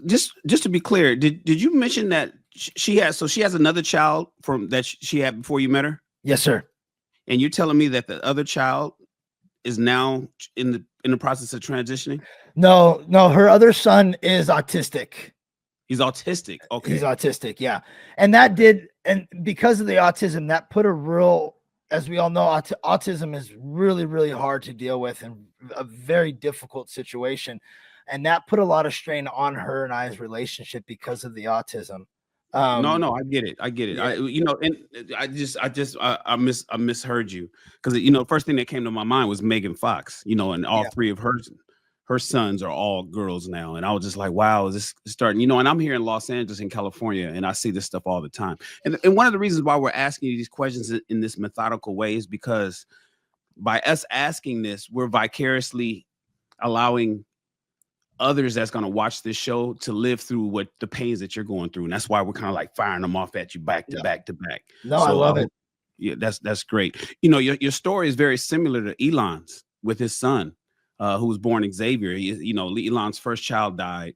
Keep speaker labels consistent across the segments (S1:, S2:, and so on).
S1: Just to be clear, did you mention that she has another child from that she had before you met her?
S2: Yes, sir.
S1: And you're telling me that the other child is now in the process of transitioning?
S2: No, her other son is autistic.
S1: He's autistic. Okay.
S2: He's autistic, yeah. And because of the autism, that put a real, as we all know, autism is really, really hard to deal with and a very difficult situation. And that put a lot of strain on her and I's relationship because of the autism.
S1: No, I get it. Yeah. I misheard you because first thing that came to my mind was Megan Fox. And all three of her sons are all girls now, and I was just like, wow, is this starting? And I'm here in Los Angeles, in California, and I see this stuff all the time. And one of the reasons why we're asking you these questions in this methodical way is because by us asking this, we're vicariously allowing others that's going to watch this show to live through what the pains that you're going through. And that's why we're kind of like firing them off at you back to back to back.
S2: No, so I love it.
S1: Yeah, that's great. Your story is very similar to Elon's with his son, who was born Xavier. Elon's first child died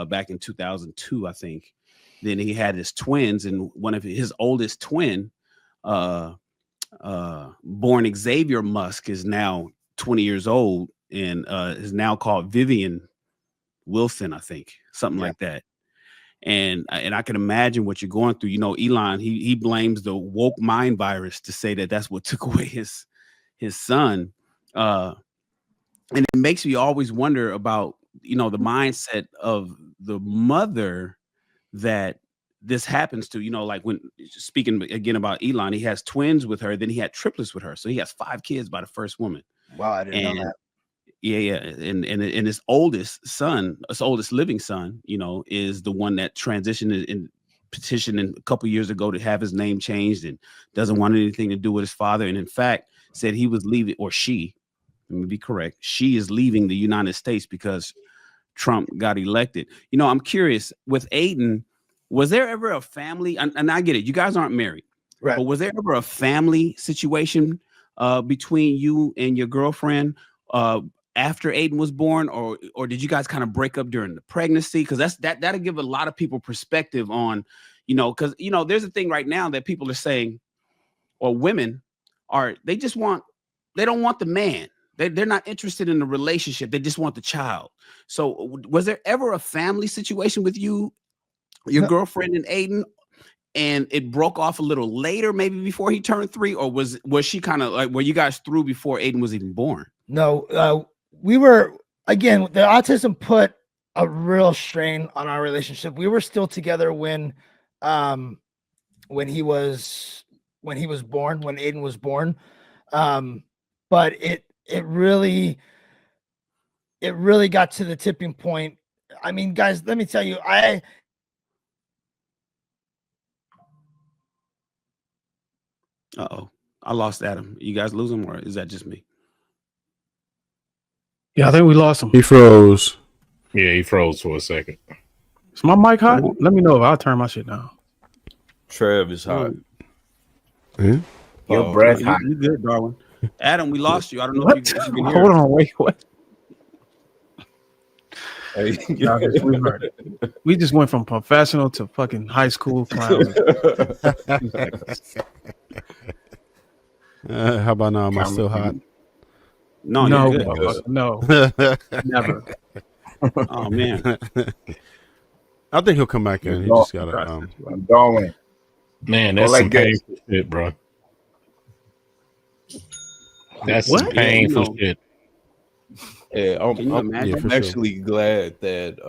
S1: back in 2002, I think. Then he had his twins, and one of his oldest twin, born Xavier Musk, is now 20 years old and is now called Vivian Wilson, I think, something like that. And I can imagine what you're going through. Elon, he blames the woke mind virus to say that that's what took away his son. And it makes me always wonder about, the mindset of the mother that this happens to. Like when speaking again about Elon, he has twins with her, then he had triplets with her. So he has 5 kids by the first woman.
S2: Wow, I didn't know that.
S1: Yeah. And his oldest son, his oldest living son, is the one that transitioned and petitioned a couple years ago to have his name changed and doesn't want anything to do with his father. And in fact, said he was leaving, or she, let me be correct, she is leaving the United States because Trump got elected. I'm curious, with Aiden, was there ever a family, and I get it, you guys aren't married, right? But was there ever a family situation between you and your girlfriend after Aiden was born, or did you guys kind of break up during the pregnancy? Because that'll give a lot of people perspective on, because there's a thing right now that people are saying, or women are, they don't want the man. They're not interested in the relationship. They just want the child. So was there ever a family situation with you, your girlfriend, and Aiden, and it broke off a little later, maybe before he turned 3, or was she kind of like, were you guys through before Aiden was even born?
S2: No, we were, again, the autism put a real strain on our relationship. We were still together when he was born, when Aiden was born. But it really got to the tipping point. I mean, guys, let me tell you, I
S1: lost Adam. You guys lose him, or is that just me?
S3: Yeah, I think we lost him.
S4: He froze.
S5: Yeah, he froze for a second.
S3: Is my mic hot? Let me know if I'll turn my shit down.
S6: Trev is hot.
S4: Yeah.
S6: Your breath hot.
S1: You good, Darwin? Adam, we lost you. I don't know if you can hear.
S3: Hold on, wait, what?
S6: Hey,
S3: we just went from professional to fucking high school clown.
S4: How about now? Am I still hot?
S1: No,
S3: never.
S1: Oh man,
S4: I think he'll come back in. He just gotta.
S6: Darwin,
S5: man, that's some painful shit, bro. That's some painful shit.
S6: Yeah, I'm actually
S4: sure.
S6: glad that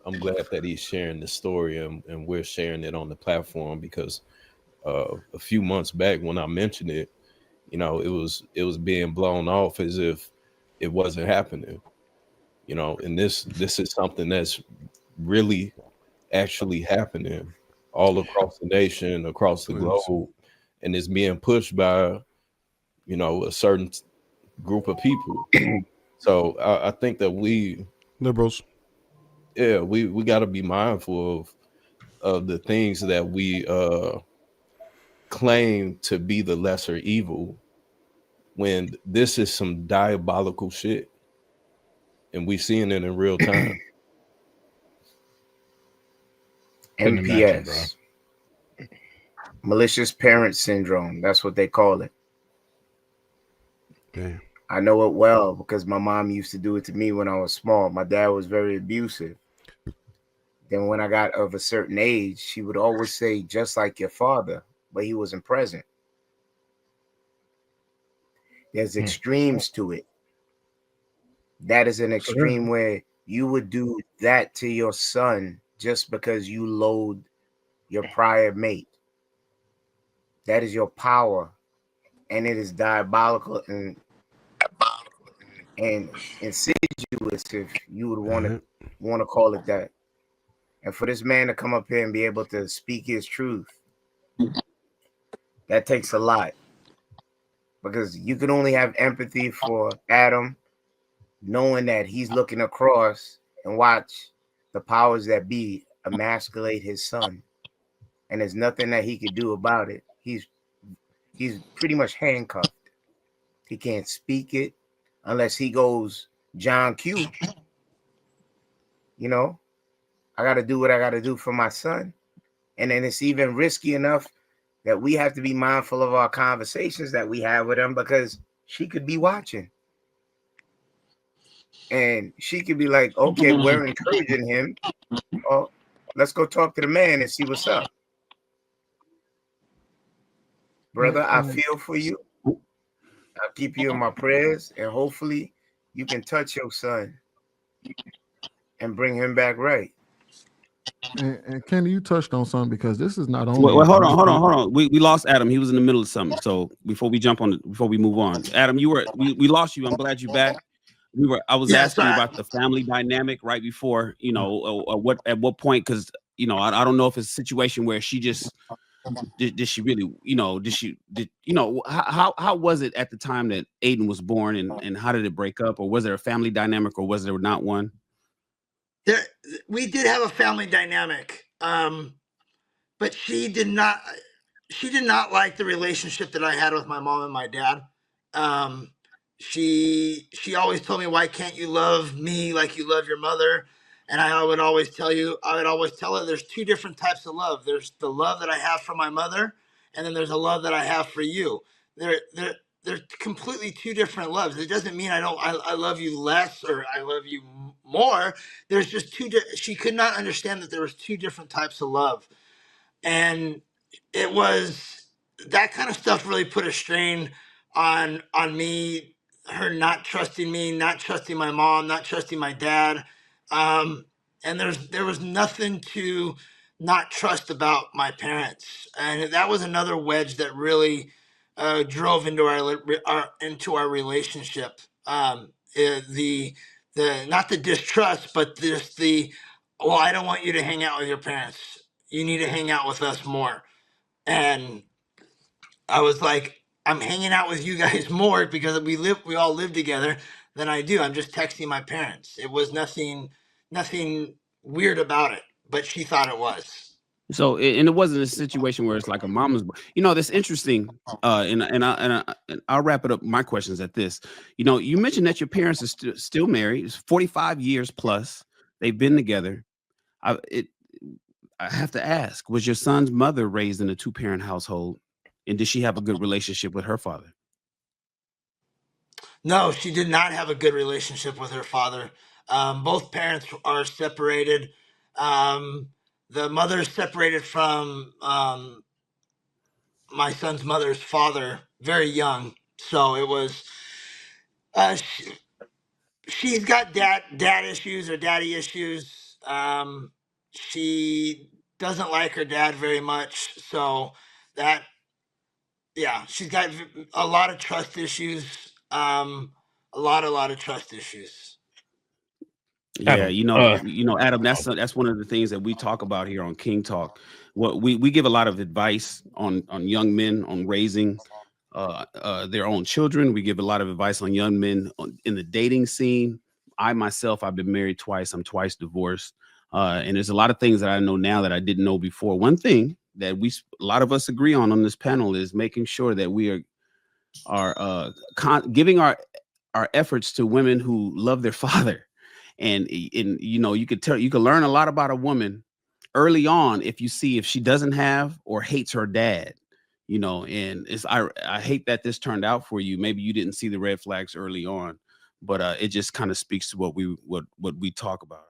S6: I'm glad that he's sharing the story and we're sharing it on the platform, because a few months back when I mentioned it, it was being blown off as if it wasn't happening. And this is something that's really actually happening all across the nation, across the globe, and it's being pushed by a certain group of people. So I think that we
S4: liberals,
S6: we got to be mindful of the things that we claim to be the lesser evil, when this is some diabolical shit, and we seeing it in real time.
S5: Couldn't imagine, bro.
S7: MPS. Malicious parent syndrome. That's what they call it.
S4: Damn.
S7: I know it well because my mom used to do it to me when I was small. My dad was very abusive. Then when I got of a certain age, she would always say, just like your father, but he wasn't present. There's extremes to it. That is an extreme where you would do that to your son just because you loathe your prior mate. That is your power, and it is diabolical and insidious, if you would want to call it that. And for this man to come up here and be able to speak his truth, that takes a lot, because you can only have empathy for Adam, knowing that he's looking across and watch the powers that be emasculate his son, and there's nothing that he could do about it. He's pretty much handcuffed. He can't speak it unless he goes John Q. You know, I got to do what I got to do for my son. And then it's even risky enough that we have to be mindful of our conversations that we have with him, because she could be watching. And she could be like, okay, we're encouraging him. Oh, let's go talk to the man and see what's up. Brother, I feel for you. I'll keep you in my prayers, and hopefully you can touch your son and bring him back right.
S8: And Kenny, you touched on something, because this is not only.
S1: Well, hold on. We lost Adam. He was in the middle of something. So before we move on, Adam, we lost you. I'm glad you're back. I was asking you about the family dynamic right before, at what point, because I don't know if it's a situation where she just did she really, how was it at the time that Aiden was born, and how did it break up, or was there a family dynamic, or was there not one?
S2: We did have a family dynamic, but she did not like the relationship that I had with my mom and my dad. She always told me, why can't you love me like you love your mother? And I would always tell her there's two different types of love. There's the love that I have for my mother, and then there's a love that I have for you. They're completely two different loves. It doesn't mean I love you less or I love you more. There's just she could not understand that there was two different types of love. And it was that kind of stuff really put a strain on me, her not trusting me, not trusting my mom, not trusting my dad. And there was nothing to not trust about my parents. And that was another wedge that really drove into our relationship. The not the distrust, but just well, I don't want you to hang out with your parents. You need to hang out with us more. And I was like, I'm hanging out with you guys more because we all live together than I do. I'm just texting my parents. It was nothing weird about it, but she thought it was.
S1: So, and it wasn't a situation where it's like a mama's, that's interesting. And I'll wrap it up. My questions at this, you mentioned that your parents are still married. It's 45 years plus. They've been together. I have to ask, was your son's mother raised in a 2-parent household? And did she have a good relationship with her father?
S2: No, she did not have a good relationship with her father. Both parents are separated. The mother is separated from my son's mother's father very young. So it was, she's got dad issues or daddy issues. She doesn't like her dad very much. So she's got a lot of trust issues. A lot of trust issues.
S1: Yeah,
S5: Adam,
S1: Adam, that's one of the things that we talk about here on King Talk. What we give a lot of advice on young men on raising their own children. We give a lot of advice on young men in the dating scene. I've been married twice. I'm twice divorced. And there's a lot of things that I know now that I didn't know before. One thing that a lot of us agree on this panel is making sure that we are giving our efforts to women who love their father. And you can learn a lot about a woman early on, if you see if she doesn't have or hates her dad, you know, and I hate that this turned out for you. Maybe you didn't see the red flags early on, but it just kind of speaks to what we talk about.